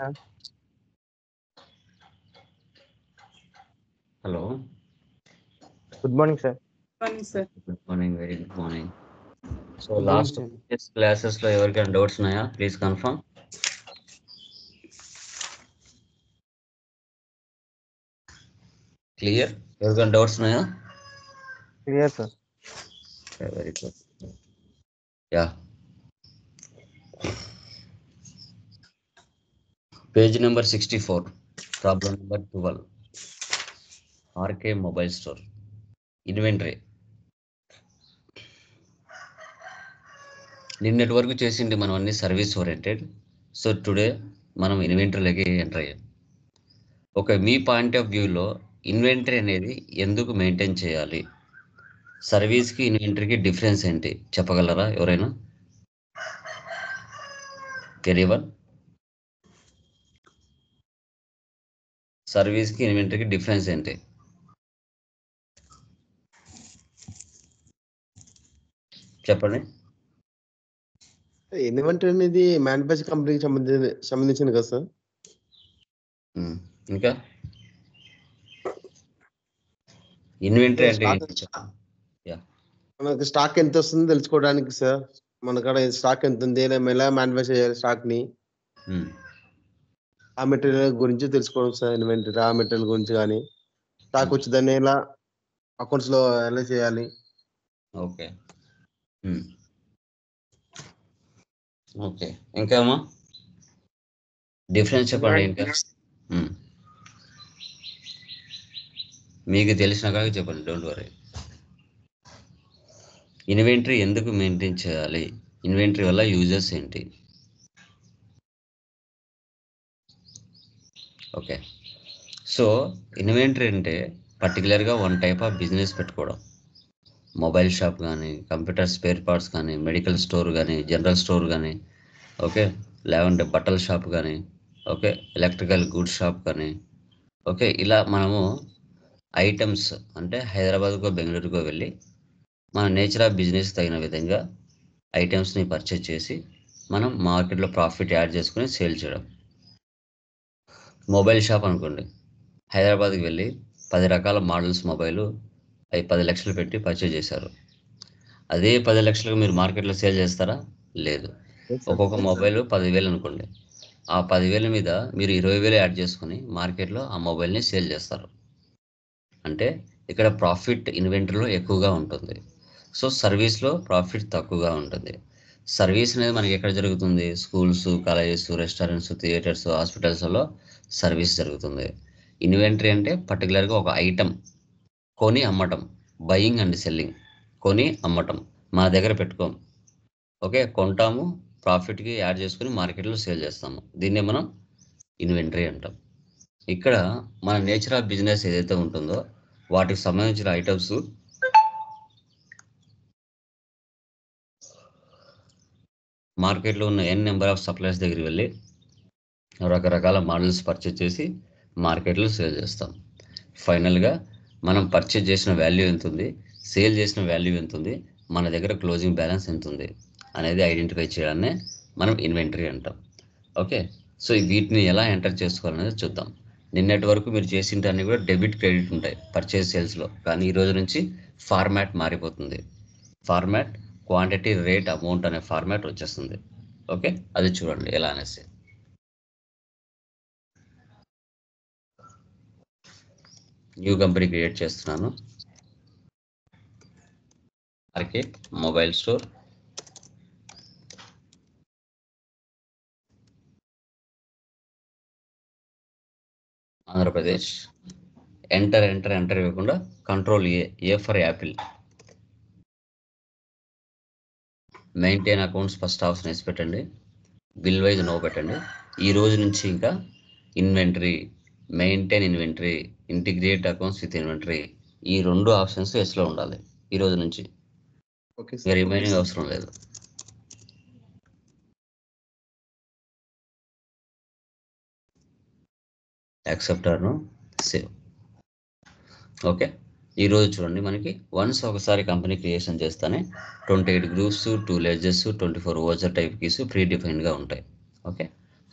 sir. Hello. Good morning, sir. Morning, sir. Good morning. Very good morning. So Good last morning, classes లో ఎవరికైనా doubts ఉన్నాయా? Please confirm. Clear? ఎవరికైనా doubts ఉన్నాయా? Clear, sir. Very good. Ya. Page number 64, problem number 12. RK mobile store inventory. నిన్నటి వరకు చేసింది మనం అన్ని సర్వీస్ ఓరియంటెడ్. సో టుడే మనం ఇన్వెంటరీలోకి ఎంటర్ అయ్యాం. ఓకే, మీ పాయింట్ ఆఫ్ వ్యూలో ఇన్వెంటరీ అనేది ఎందుకు మెయింటైన్ చేయాలి? సర్వీస్కి ఇన్వెంటరీకి డిఫరెన్స్ ఏంటి చెప్పగలరా ఎవరైనా? ఎనీవన్? సర్వీస్కి ఇన్వెంటరీకి డిఫరెన్స్ ఏంటి? చెప్పండి. ఇన్వెంటరీ అనేది మ్యానుఫ్యాక్చర్ కంపెనీకి సంబంధించింది కదా సార్. ఇంకా ఇన్వెంటరీ అంటే Stock- ఏంటి చెప్పండి. మనకి స్టాక్ ఎంత వస్తుందో తెలుసుకోవడానికి సార్. మన కాడ స్టాక్ ఎంత ఉంది, ఎలా మ్యానుఫ్యాక్చర్ చేయాలి స్టాక్ ని, ఆ మెటీరియల్ గురించి తెలుసుకోవడం సార్. ఇన్వెంటరీ ఆ మెటీరియల్ గురించి కానీ, స్టాక్ వచ్చి దాన్ని ఎలా అకౌంట్స్ లో ఎలా చేయాలి. ఓకే ఓకే, ఇంకా అమ్మా డిఫరెన్స్ చెప్పండి. ఇంకా మీకు తెలిసిన కాక చెప్పండి, డోంట్ వరీ. ఇన్వెంటరీ ఎందుకు మెయింటైన్ చేయాలి? ఇన్వెంటరీ వల్ల యూజెస్ ఏంటి? ఓకే, సో ఇన్వెంటరీ అంటే పర్టికులర్గా వన్ టైప్ ఆఫ్ బిజినెస్ పెట్టుకోవడం. మొబైల్ షాప్ కానీ, కంప్యూటర్ స్పేర్ పార్ట్స్ కానీ, మెడికల్ స్టోర్ కానీ, జనరల్ స్టోర్ కానీ, ఓకే, లేకుంటే బట్టల షాప్ కానీ, ఓకే, ఎలక్ట్రికల్ గూడ్స్ షాప్ కానీ, ఓకే, ఇలా మనము ఐటమ్స్ అంటే హైదరాబాద్కో బెంగళూరుకో వెళ్ళి మన నేచర్ ఆఫ్ బిజినెస్ తగిన విధంగా ఐటమ్స్ని పర్చేజ్ చేసి మనం మార్కెట్లో ప్రాఫిట్ యాడ్ చేసుకుని సేల్ చేయడం. మొబైల్ షాప్ అనుకోండి, హైదరాబాద్కి వెళ్ళి 10 రకాల మోడల్స్ మొబైల్ అవి 10 లక్షలు పెట్టి పర్చేజ్ చేశారు. అదే 10 లక్షలకు మీరు మార్కెట్లో సేల్ చేస్తారా? లేదు. ఒక్కొక్క మొబైల్ 10,000 అనుకోండి, ఆ 10,000 మీద మీరు 20,000 యాడ్ చేసుకుని మార్కెట్లో ఆ మొబైల్ని సేల్ చేస్తారు. అంటే ఇక్కడ ప్రాఫిట్ ఇన్వెంటరీలో ఎక్కువగా ఉంటుంది. సో సర్వీస్లో ప్రాఫిట్ తక్కువగా ఉంటుంది. సర్వీస్ అనేది మనకి ఎక్కడ జరుగుతుంది? స్కూల్స్, కాలేజెస్, రెస్టారెంట్స్, థియేటర్స్, హాస్పిటల్స్లో సర్వీస్ జరుగుతుంది. ఇన్వెంటరీ అంటే పర్టికులర్గా ఒక ఐటమ్ కొని అమ్మటం, బయింగ్ అండ్ సెల్లింగ్. కొని అమ్మటం మన దగ్గర పెట్టుకోం, ఓకే, కొంటాము, ప్రాఫిట్కి యాడ్ చేసుకుని మార్కెట్లో సేల్ చేస్తాము. దీన్నే మనం ఇన్వెంటరీ అంటాం. ఇక్కడ మన నేచర్ ఆఫ్ బిజినెస్ ఏదైతే ఉంటుందో వాటికి సంబంధించిన ఐటమ్స్ మార్కెట్లో ఉన్న ఎన్ నెంబర్ ఆఫ్ సప్లయర్స్ దగ్గరికి వెళ్ళి రకరకాల మోడల్స్ పర్చేజ్ చేసి మార్కెట్లో సేల్ చేస్తాం. ఫైనల్గా మనం పర్చేజ్ చేసిన వాల్యూ ఎంత ఉంది, సేల్ చేసిన వాల్యూ ఎంత ఉంది, మన దగ్గర క్లోజింగ్ బ్యాలెన్స్ ఎంత ఉంది అనేది ఐడెంటిఫై చేయడాన్నే మనం ఇన్వెంటరీ అంటాం. ఓకే, సో వీటిని ఎలా ఎంటర్ చేసుకోవాలనేది చూద్దాం. నిన్నటి వరకు మీరు చేసింటన్నీ కూడా డెబిట్ క్రెడిట్ ఉంటాయి పర్చేజ్ సేల్స్లో, కానీ ఈ రోజు నుంచి ఫార్మాట్ మారిపోతుంది. ఫార్మాట్ క్వాంటిటీ రేట్ అమౌంట్ అనే ఫార్మాట్ వచ్చేస్తుంది. ఓకే, అది చూడండి ఎలా అనేసి. న్యూ కంపెనీ క్రియేట్ చేస్తున్నాను. RK mobile store. Andhra Pradesh. Enter enter enter ఇవ్వకుండా control A for apple. Maintain accounts first option వేసి పెట్టండి. బిల్ వైజ్ నో పెట్టండి. ఈ రోజు నుంచి ఇంకా inventory, maintain inventory, integrate accounts with inventory, ఈ 2 ఆప్షన్స్ ఎస్లో ఉండాలి ఈ రోజు నుంచి. ఇంకా రిమైనింగ్ అవసరం లేదు. యాక్సెప్టర్ను సేవ్. ఓకే, ఈరోజు చూడండి మనకి వన్స్ ఒకసారి కంపెనీ క్రియేషన్ చేస్తానే 28 groups, 2 ledgers, 24 voucher type keys pre డిఫైన్డ్గా ఉంటాయి. ఓకే,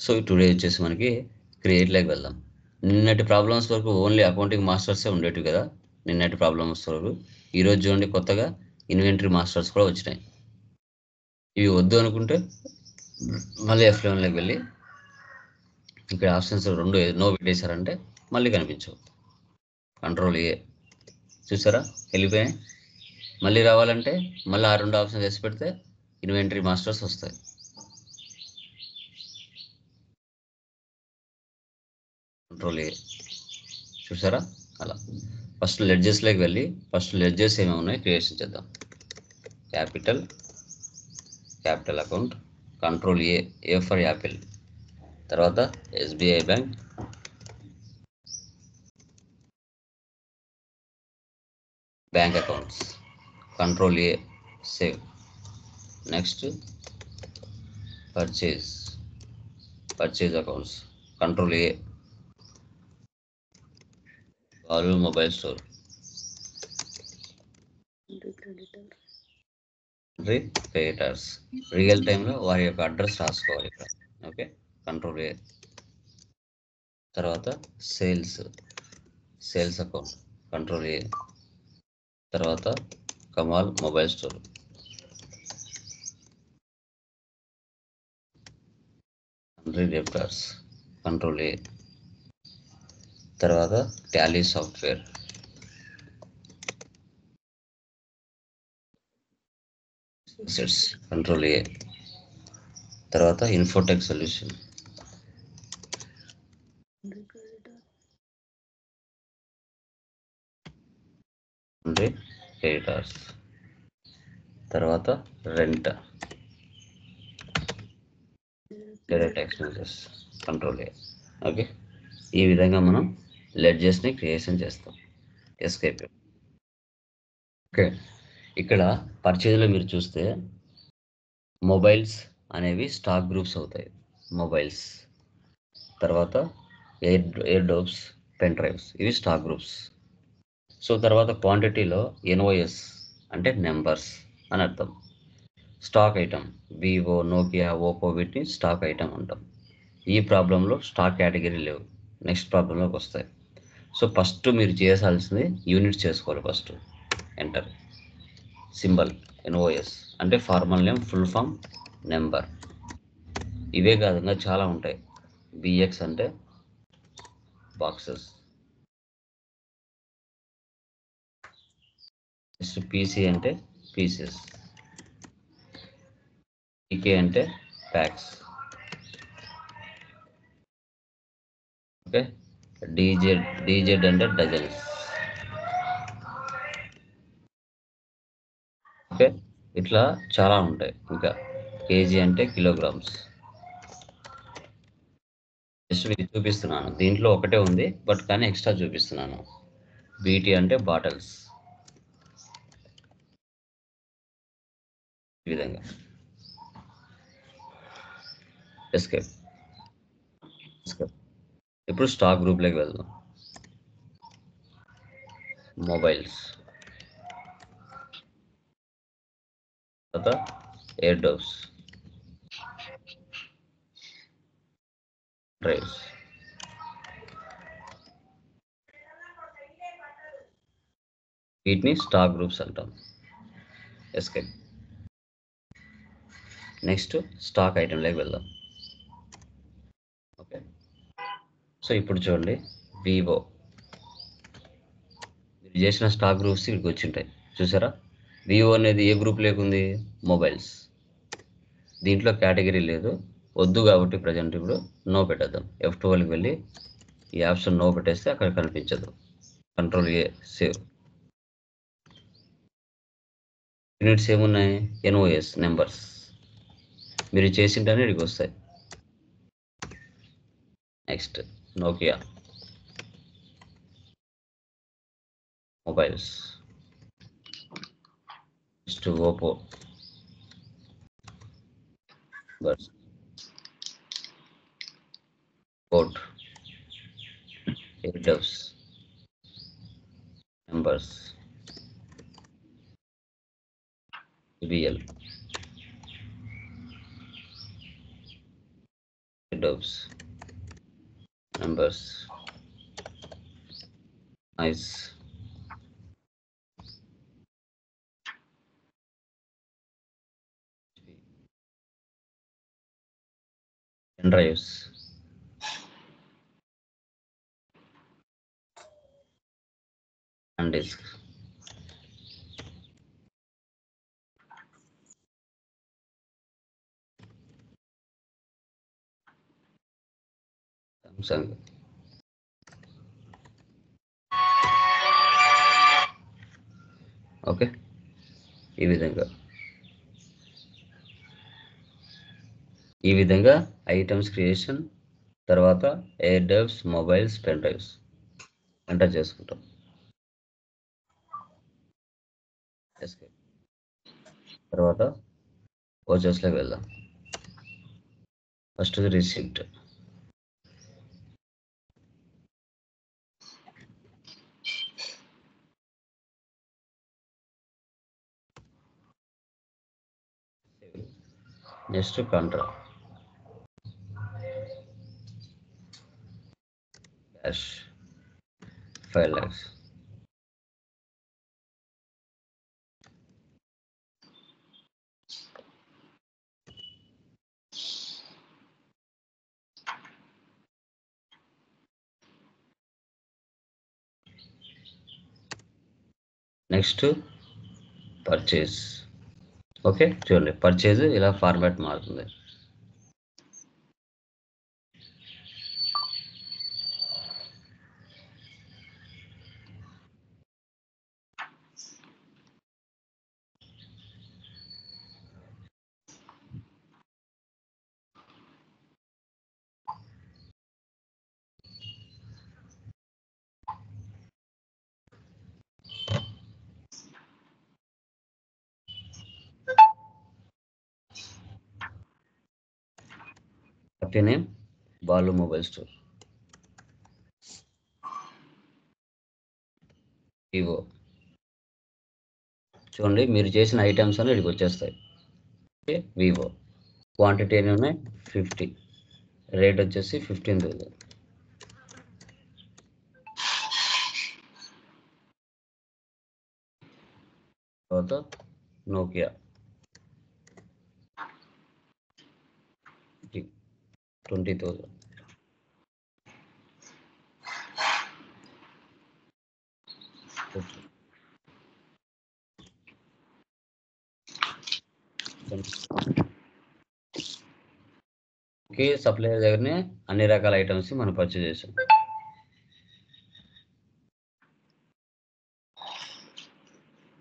సో టుడే వచ్చేసి మనకి క్రియేట్లోకి వెళ్దాం. నిన్నటి ప్రాబ్లమ్స్ వరకు ఓన్లీ అకౌంటింగ్ మాస్టర్సే ఉండేటివి కదా, నిన్నటి ప్రాబ్లమ్స్ వరకు. ఈరోజు చూడండి కొత్తగా ఇన్వెంటరీ మాస్టర్స్ కూడా వచ్చినాయి. ఇవి వద్దు అనుకుంటే మళ్ళీ F11లోకి వెళ్ళి ఇక్కడ ఆప్షన్స్ 2 నో పెట్టేశారంటే మళ్ళీ కనిపించవు. కంట్రోల్ A చూసారా వెళ్ళిపోయాయి. మళ్ళీ రావాలంటే మళ్ళీ ఆ 2 ఆప్షన్స్ వేసి పెడితే ఇన్వెంటరీ మాస్టర్స్ వస్తాయి. కంట్రోల్ A చూసారా అలా. ఫస్ట్ లెడ్జెస్లోకి వెళ్ళి ఫస్ట్ లెడ్జెస్ ఏమేమి ఉన్నాయి క్రియేషన్ చేద్దాం. Capital account, control A for apple, తర్వాత SBI bank, bank accounts, control A save. Next purchase accounts, control A Balu mobile store, creators real టైంలో వారి యొక్క అడ్రస్ రాసుకోవాలి ఇక్కడ. Okay, control A. తర్వాత సేల్స్ అకౌంట్, కంట్రోల్ A. తర్వాత Kamal mobile store, debtors, control A. తర్వాత Tally software, control A. తర్వాత Infotech solution, creators. తర్వాత rent, direct expenses, control A. Okay, ఈ విధంగా మనం లెడ్జెస్ని క్రియేషన్ చేస్తాం. ఎస్కేప్. ఓకే, ఇక్కడ పర్చేజ్లో మీరు చూస్తే మొబైల్స్ అనేవి స్టాక్ గ్రూప్స్ అవుతాయి. మొబైల్స్, తర్వాత ఎయిర్ డోప్స్, పెన్ డ్రైవ్స్, ఇవి స్టాక్ గ్రూప్స్. సో తర్వాత క్వాంటిటీలో NOS అంటే నెంబర్స్ అని అర్థం. Stock item, Vivo, Nokia, Oppo, వీటిని స్టాక్ ఐటమ్ అంటాం. ఈ ప్రాబ్లంలో స్టాక్ కేటగిరీ లేవు, నెక్స్ట్ ప్రాబ్లంలోకి వస్తాయి. సో ఫస్ట్ మీరు చేయాల్సింది యూనిట్స్ చేసుకోవాలి. ఫస్ట్ ఎంటర్ సింబల్ NOS అంటే formal name, full form, number. ఇవే కాదు ఇంకా చాలా ఉంటాయి. BX అంటే బాక్సెస్, PC అంటే పీసెస్, PK అంటే ప్యాక్స్. ఓకే, DZ అంటే డజన్స్. ఓకే, ఇట్లా చాలా ఉంటాయి. ఇంకా KG అంటే కిలోగ్రామ్స్. జస్ట్ మీకు చూపిస్తున్నాను, దీంట్లో ఒకటే ఉంది బట్ కానీ ఎక్స్ట్రా చూపిస్తున్నాను. BT అంటే బాటిల్స్. ఈ విధంగా ఎస్కేప్. ఇప్పుడు స్టాక్ గ్రూప్లోకి వెళ్దాం. మొబైల్స్, తర్వాత ఎయిర్ డోప్స్, డ్రైవ్స్. వీటిని స్టాక్ గ్రూప్స్ అంటాం. ఎస్కేప్. నెక్స్ట్ స్టాక్ ఐటెంలోకి వెళ్దాం. ఓకే, సో ఇప్పుడు చూడండి, వివో మీరు చేసిన స్టాక్ గ్రూప్స్ ఇక్కడికి వచ్చింటాయి. చూసారా, వివో అనేది ఏ గ్రూప్ లేకుంది? మొబైల్స్. దీంట్లో కేటగిరీ లేదు, వద్దు కాబట్టి ప్రజెంట్ ఇప్పుడు నో పెట్టేద్దాం. F12కి వెళ్ళి ఈ ఆప్షన్ నో పెట్టేస్తే అక్కడ కనిపించదు. Control A save. యూనిట్స్ ఏమున్నాయి? NOS numbers. మీరు చేసింటనే ఇక్కడికి వస్తాయి. Next Nokia mobiles, next Oppo buds, కోట్, ఎయిర్డబ్స్ numbers, BL, Adobe numbers. Nice. Pen drives. And disk. Samsung. Okay, ఈ విధంగా ఐటమ్స్ క్రియేషన్, తర్వాత air drives, mobiles, pen drives enter చేసుకుంటాం. తర్వాత వోచర్స్లోకి వెళ్దాం. First receipt. Next control cash 5 lakhs. Next purchase. Okay, చూడండి పర్చేజ్ ఇలా ఫార్మాట్ మారుతుంది. Name Balu mobile store, Vivo. చూడండి మీరు చేసిన ఐటమ్స్ అన్ని ఇక్కడికి వచ్చేస్తాయి. Okay, Vivo. క్వాంటిటీ ఎన్ని ఉన్నాయి? 50. రేట్ వచ్చేసి 15,000. తర్వాత నోకియా 20,000. ఓకే, సప్లయర్ దగ్గరనే అన్ని రకాల ఐటమ్స్ మనం పర్చేజ్ చేసాం.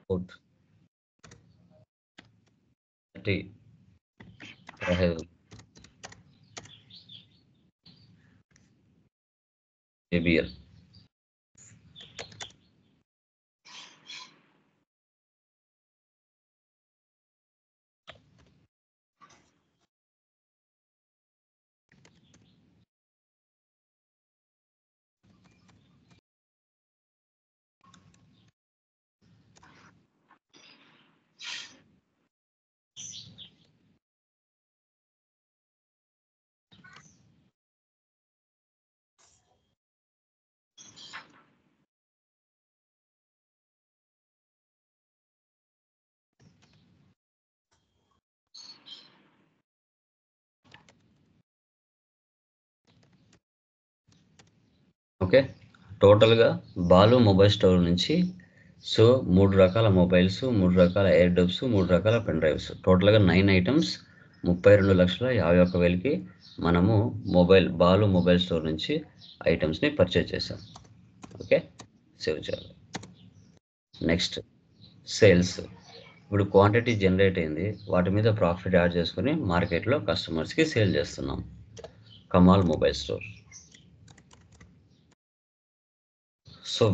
Out 30 JBL. ఓకే, టోటల్గా బాలు మొబైల్ స్టోర్ నుంచి 3 రకాల మొబైల్స్, 3 రకాల ఎయిర్ డ్రైవ్స్, 3 రకాల పెన్ డ్రైవ్స్, టోటల్గా 9 ఐటమ్స్ 32,51,000కి మనము బాలు మొబైల్ స్టోర్ నుంచి ఐటమ్స్ని పర్చేజ్ చేసాం. ఓకే, సేవ్ చేయాలి. Next sales. ఇప్పుడు క్వాంటిటీ జనరేట్ అయింది, వాటి మీద ప్రాఫిట్ యాడ్ చేసుకుని మార్కెట్లో కస్టమర్స్కి సేల్ చేస్తున్నాం. కమాల్ మొబైల్ స్టోర్.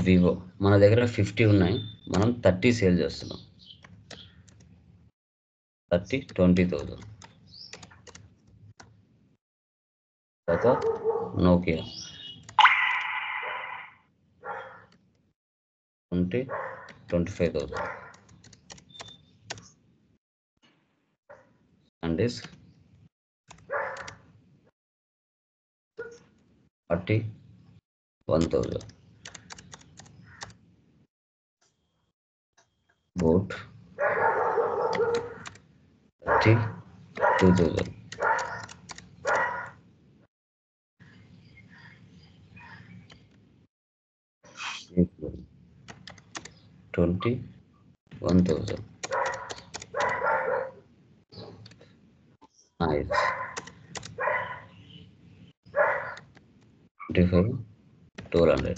వివో మన దగ్గర 50 ఉన్నాయి, మనం 30 సేల్ చేస్తున్నాం. 20,000. తర్వాత Nokia 25,000. And 41,000. Boat 32,000. Equal 21,000. Nice. 25,200.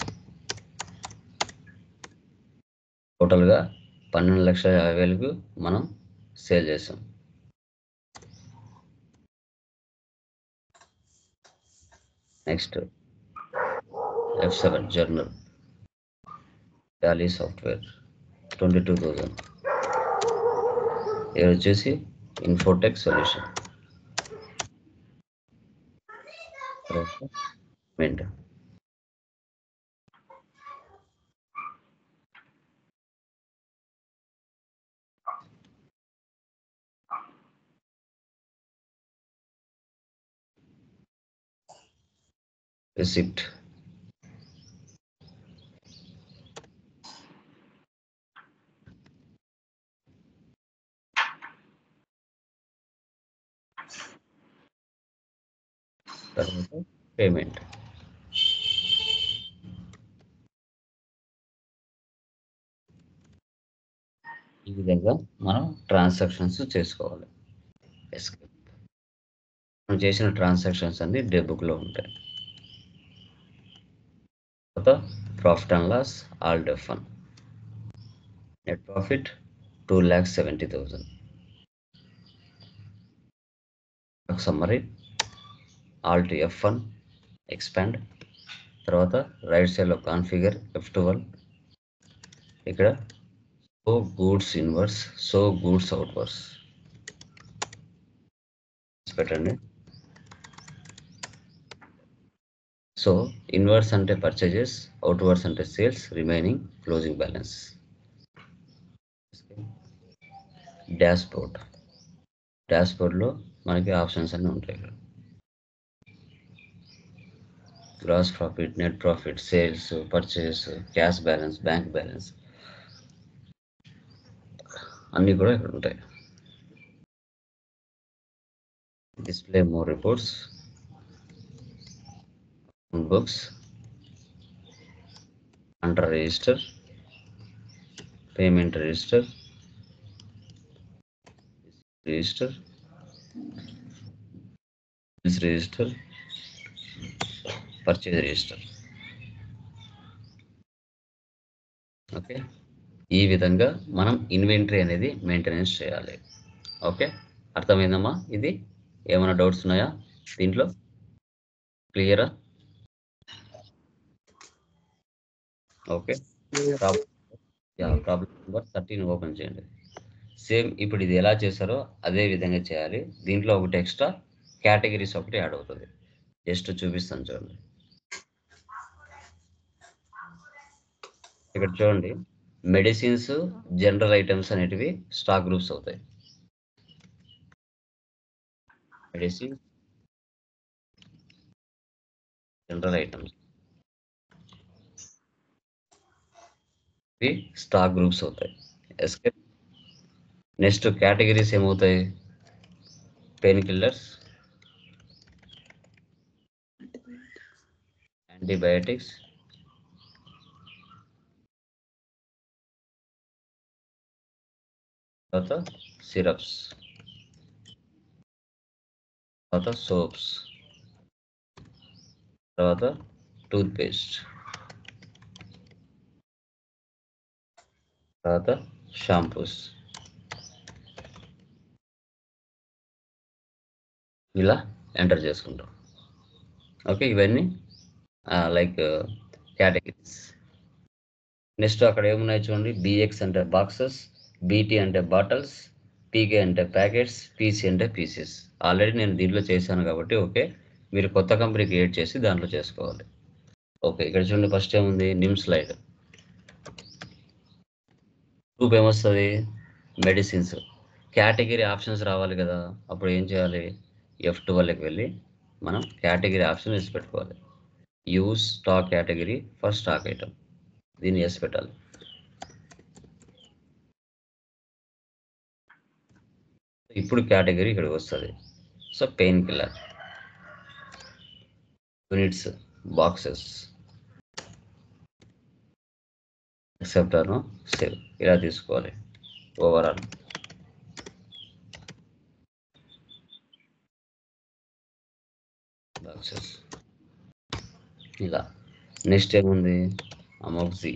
టోటల్గా 12,50,000కు మనం సేల్ చేసాం. Next F7 journal Tally software 22,000. ఇది వచ్చేసి ఇన్ఫోటెక్ సొల్యూషన్. మెంట్ receipt తర్వాత పేమెంట్. ఈ విధంగా మనం ట్రాన్సాక్షన్స్ చేసుకోవాలి. మనం చేసిన ట్రాన్సాక్షన్స్ అన్ని డెబుక్లో ఉంటాయి. తర్వాత profit and loss alt F1 net profit 2,70,000. Summary alt F1 expand. తర్వాత రైట్ సైడ్లో కాన్ఫిగర్ F12. ఇక్కడ so goods inwards, so goods outwards పెట్టండి. సో ఇన్వర్స్ అంటే పర్చేజెస్, అవుట్వర్స్ అంటే సేల్స్, రిమైనింగ్ క్లోజింగ్ బ్యాలెన్స్. డాష్బోర్డ్లో మనకి ఆప్షన్స్ అన్నీ ఉంటాయి. ఇక్కడ gross profit, net profit, sales, purchase, cash balance, bank balance అన్నీ కూడా ఇక్కడ ఉంటాయి. Display more reports, books, under register, payment register, bills register, purchase register. Okay, ఈ విధంగా మనం ఇన్వెంటరీ అనేది మెయింటెనెన్స్ చేయాలి. ఓకే, అర్థమైందమ్మా? ఇది ఏమైనా డౌట్స్ ఉన్నాయా దీంట్లో? క్లియరా? ఓకే, ప్రాబ్లం నెంబర్ 13 ఓపెన్ చేయండి. సేమ్ ఇప్పుడు ఇది ఎలా చేశారో అదే విధంగా చేయాలి. దీంట్లో ఒకటి ఎక్స్ట్రా కేటగిరీస్ ఒకటి యాడ్ అవుతుంది. జస్ట్ చూపిస్తాను చూడండి. ఇక్కడ చూడండి, మెడిసిన్స్, జనరల్ ఐటమ్స్ అనేటివి స్టాక్ గ్రూప్స్ అవుతాయి. మెడిసిన్, జనరల్ ఐటమ్స్ ఇవి స్టాక్ గ్రూప్స్ అవుతాయి. ఎస్కేప్. నెక్స్ట్ కేటగిరీస్ ఏమవుతాయి? పెయిన్ కిల్లర్స్, యాంటీబయాటిక్స్, తర్వాత సిరప్స్, తర్వాత సోప్స్, తర్వాత టూత్ పేస్ట్, తర్వాత షాంపూస్. ఇలా ఎంటర్ చేసుకుంటాం. ఓకే, ఇవన్నీ లైక్ కేటగిరీస్. నెక్స్ట్ అక్కడ ఏమున్నాయి చూడండి. బిఎక్స్ అంటే బాక్సెస్, బీటీ అంటే బాటిల్స్, పీకే అంటే ప్యాకెట్స్, పీసీ అంటే పీసెస్. ఆల్రెడీ నేను దీంట్లో చేశాను కాబట్టి ఓకే, మీరు కొత్త కంపెనీ క్రియేట్ చేసి దాంట్లో చేసుకోవాలి. ఓకే, ఇక్కడ చూడండి, ఫస్ట్ ఏముంది? నిమ్ స్లైడ్. గ్రూప్ ఏమొస్తుంది? మెడిసిన్స్. కేటగిరీ ఆప్షన్స్ రావాలి కదా, అప్పుడు ఏం చేయాలి? F12కి వెళ్ళి మనం కేటగిరీ ఆప్షన్ వేసి పెట్టుకోవాలి. Use stock category for stock item. దీన్ని ఎస్ పెట్టాలి. ఇప్పుడు కేటగిరీ ఇక్కడికి వస్తుంది. So painkiller, units, boxes, ఎక్సెప్టర్ను సేవ్ ఇలా తీసుకోవాలి. ఓవరాల్ బాక్సెస్ ఇలా. నెక్స్ట్ ఏముంది? అమోక్సీ,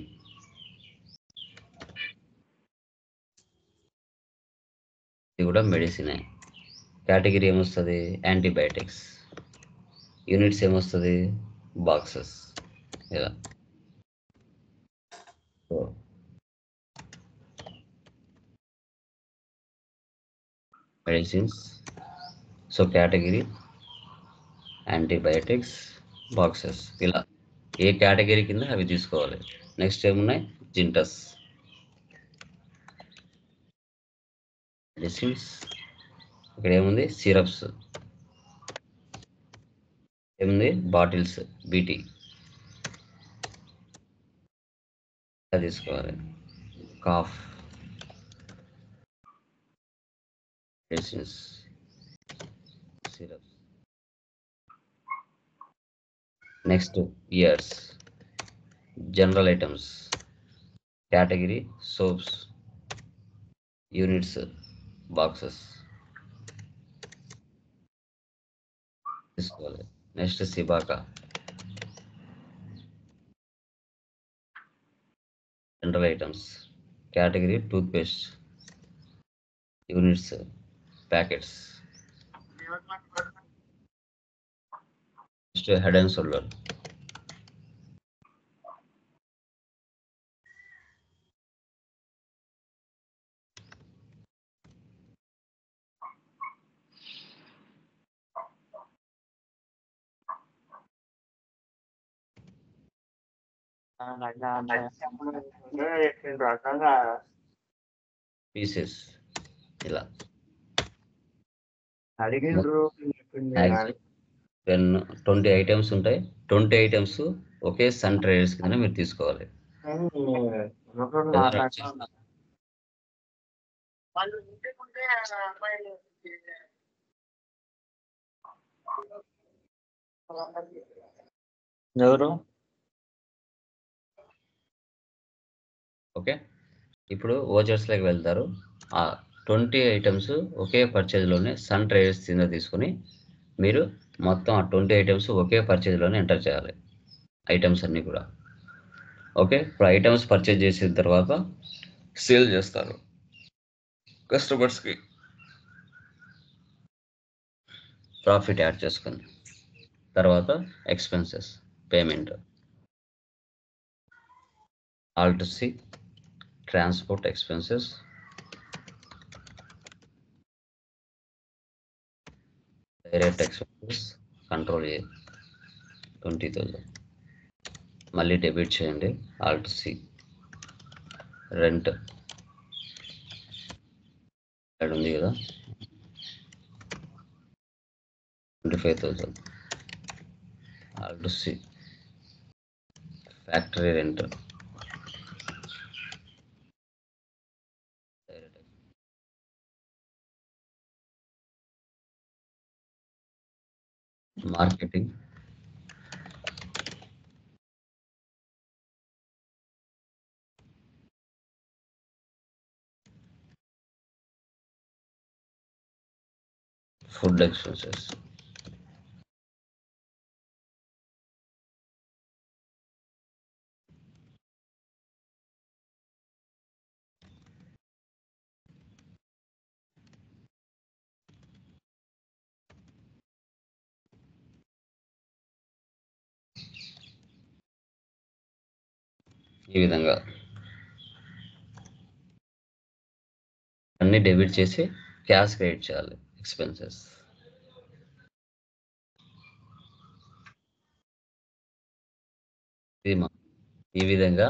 ఇది కూడా మెడిసినే. కేటగిరీ ఏమొస్తుంది? యాంటీబయాటిక్స్. యూనిట్స్ ఏమొస్తుంది? బాక్సెస్ ఇలా. Medicines. So category antibiotics, boxes ఇలా. ఏ కేటగిరీ కింద అవి తీసుకోవాలి. నెక్స్ట్ ఏమున్నాయి? జింటస్, మెడిసిన్స్. ఇక్కడ ఏముంది? సిరప్స్. ఏముంది? బాటిల్స్, బీటీ తీసుకోవాలి. Cough, medicines, syrups. Next Pears, general items. Category soaps, units, boxes తీసుకోవాలి. Next Cibaca, general items. Category toothpaste, units, packets. Next Head and Shoulders, pieces ఇలా. 20 ఐటమ్స్ ఉంటాయి. 20 ఐటమ్స్ ఒకే సన్ ట్రేడర్స్ కింద మీరు తీసుకోవాలి. ఎవరు? ఓకే, ఇప్పుడు ఓచర్స్లోకి వెళ్తారు. ఆ 20 ఐటమ్స్ ఒకే పర్చేజ్లోనే సన్ ట్రేడర్స్ కింద తీసుకొని మీరు మొత్తం ఆ 20 ఐటమ్స్ ఒకే పర్చేజ్లోనే ఎంటర్ చేయాలి. ఐటమ్స్ అన్నీ కూడా. ఓకే, ఇప్పుడు ఐటమ్స్ పర్చేజ్ చేసిన తర్వాత సేల్ చేస్తారు కస్టమర్స్కి. ప్రాఫిట్ యాడ్ చేసుకుని తర్వాత expenses, payment. Alt C, transport expenses, direct expenses, control A 20,000. మళ్ళీ డెబిట్ చేయండి. ఆల్ట్ సి, రెంట్ ఇక్కడ ఉంది కదా 25,000. Alt C, factory rent, marketing, food expenses. ఈ విధంగా అన్ని డెబిట్ చేసి క్యాష్ క్రెడిట్ చేయాలి ఎక్స్పెన్సెస్. ఈ విధంగా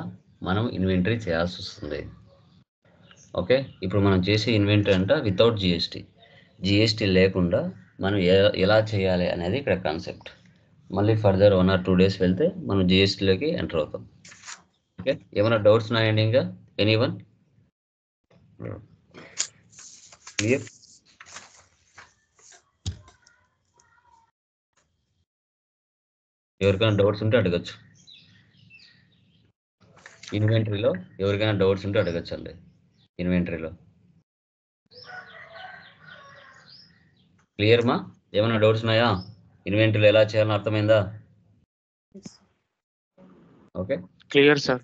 మనం ఇన్వెంటరీ చేయాల్సి వస్తుంది. ఓకే, ఇప్పుడు మనం చేసే ఇన్వెంటరీ అంట వితౌట్ జిఎస్టీ. జిఎస్టీ లేకుండా మనం ఎలా చేయాలి అనేది ఇక్కడ కాన్సెప్ట్. మళ్ళీ ఫర్దర్ 1 or 2 days వెళ్తే మనం జిఎస్టీలోకి ఎంటర్ అవుతాం. ఓకే, ఏమైనా డౌట్స్ ఉన్నాయండి ఇంకా? ఎనీవన్? క్లియర్? ఎవరికైనా డౌట్స్ ఉంటే అడగచ్చు. ఇన్వెంటరీలో ఎవరికైనా డౌట్స్ ఉంటే అడగచ్చు అండి. ఇన్వెంటరీలో క్లియర్ మా? ఏమైనా డౌట్స్ ఉన్నాయా? ఇన్వెంటరీలో ఎలా చేయాలని అర్థమైందా? Okay, clear sir.